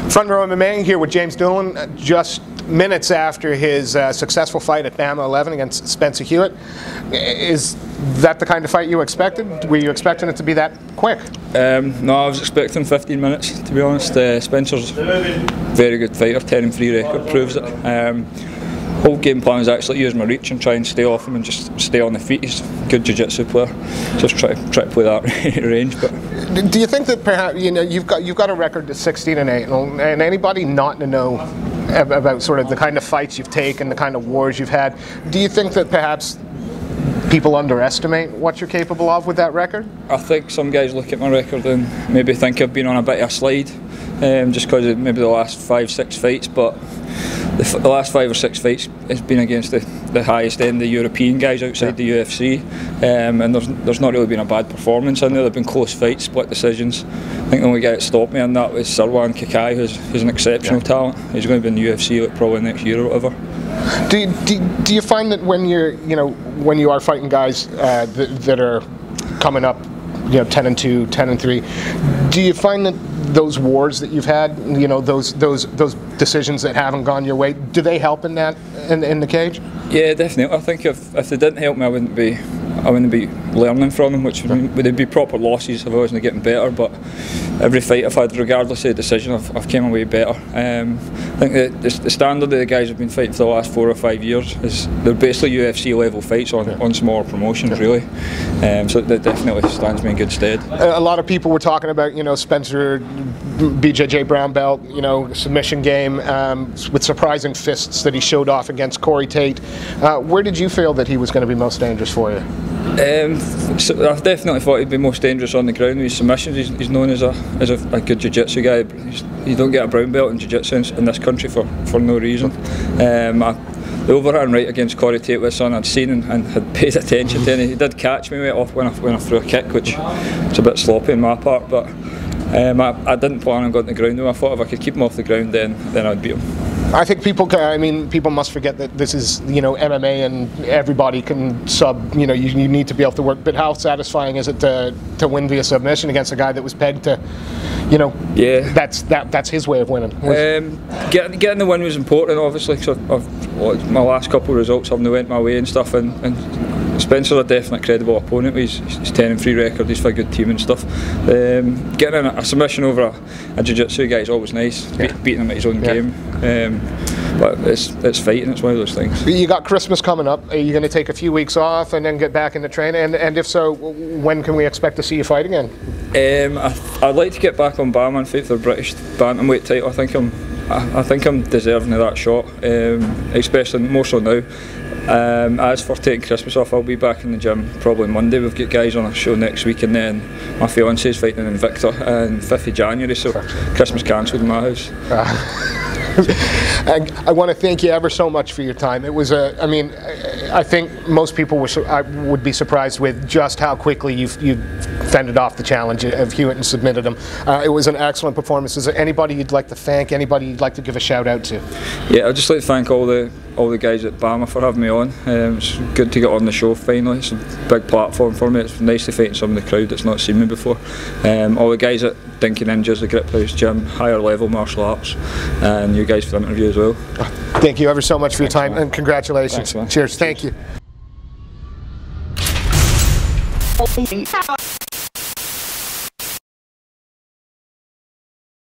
Front Row MMA here with James Doolan, just minutes after his successful fight at BAMMA 11 against Spencer Hewitt. Is that the kind of fight you expected? Were you expecting it to be that quick? No, I was expecting 15 minutes, to be honest. Spencer's a very good fighter, 10-3 record proves it. Whole game plan is actually use my reach and try and stay off him and just stay on the feet. He's a good jiu-jitsu player. Just try to play that range. But do you think that perhaps you've got a record that's 16-8, and anybody not to know about sort of the kind of fights you've taken, the kind of wars you've had, do you think that perhaps people underestimate what you're capable of with that record? I think some guys look at my record and maybe think I've been on a bit of a slide, just because of maybe the last 5-6 fights, but the last 5 or 6 fights has been against the highest end, the European guys outside the UFC, and there's not really been a bad performance in there. There've been close fights, split decisions. I think the only guy that stopped me on that was Sirwan Kakai, who's an exceptional talent. He's going to be in the UFC like, probably next year or whatever. Do you find that when when you are fighting guys that are coming up, 10-2, 10-3, do you find that those wars that you've had, those decisions that haven't gone your way, do they help in that in the cage? Yeah, definitely. I think if they didn't help me, I wouldn't be learning from them, which would be proper losses if I wasn't getting better. But every fight I've had, regardless of the decision, I've came away better. I think that the standard of the guys I've been fighting for the last 4 or 5 years is they're basically UFC level fights on smaller promotions, really. So that definitely stands me in good stead. A lot of people were talking about Spencer, BJJ brown belt, submission game with surprising fists that he showed off against Corey Tate. Where did you feel that he was going to be most dangerous for you? So I've definitely thought he'd be most dangerous on the ground with his submissions. He's known as a good jiu-jitsu guy. You don't get a brown belt in jiu-jitsu in this country for no reason. The overhand right against Corey Tate was something I'd seen and had paid attention to, and he did catch me off when I threw a kick, which was a bit sloppy on my part, but I didn't plan on going to the ground with him. I thought if I could keep him off the ground, then I'd beat him. I think people must forget that this is MMA and everybody can sub. You need to be able to work. But how satisfying is it to win via submission against a guy that was pegged to, Yeah. That's his way of winning. Getting the win was important, obviously. So my last couple of results haven't went my way and stuff, and Spencer's a definite credible opponent. He's 10-3 record. He's for a good team and stuff. Getting a submission over a jiu-jitsu guy is always nice. Beating him at his own game. But it's fighting. It's one of those things. You got Christmas coming up. Are you going to take a few weeks off and then get back into training? And if so, when can we expect to see you fight again? I'd like to get back on BAMMA and fight for the British bantamweight title. I think I'm deserving of that shot, especially more so now. As for taking Christmas off, I'll be back in the gym probably Monday. We've got guys on a show next week, and then my fiance's fighting in Victor on 5th of January, so Christmas cancelled in my house. I want to thank you ever so much for your time. It was I think most people would be surprised with just how quickly you fended off the challenge of Hewitt and submitted him. It was an excellent performance. Is there anybody you'd like to thank? Anybody you'd like to give a shout out to? Yeah, I'd just like to thank all the guys at BAMMA for having me on. It's good to get on the show finally. It's a big platform for me. It's nice to fight in some of the crowd that's not seen me before. All the guys at Dinky Ninja, the Grip House Gym, higher level martial arts, and you guys for the interview as well. Thank you ever so much for your time, and congratulations. Thanks, man. Cheers. Thank you.